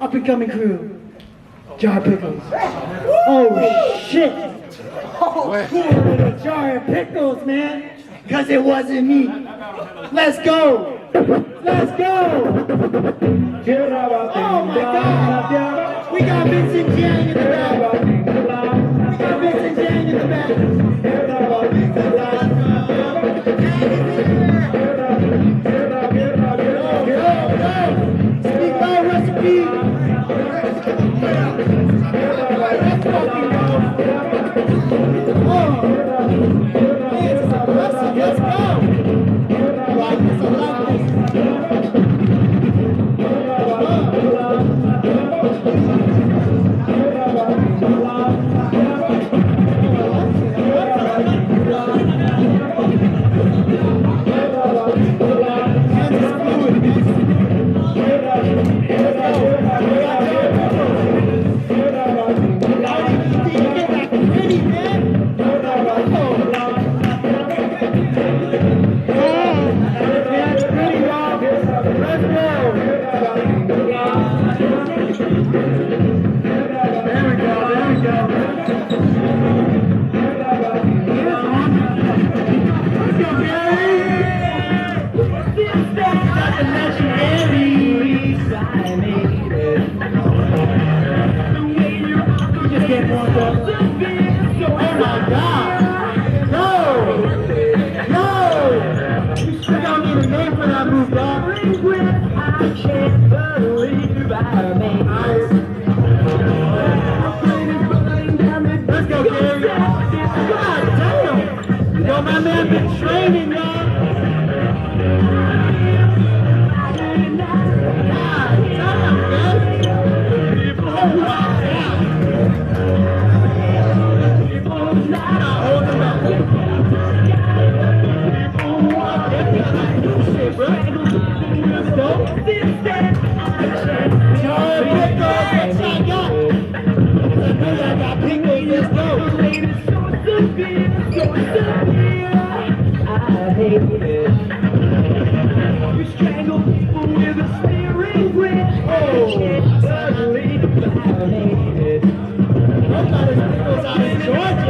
up and coming crew, Jar Pickles. Oh shit! Oh, with a jar of pickles, man. Cause it wasn't me. Let's go! Let's go! Oh my God! We got Vincent Jang in the back. We got Vincent Jang in the back. Speak loud recipe. Let's fucking go. I like this, I like this. Georgia.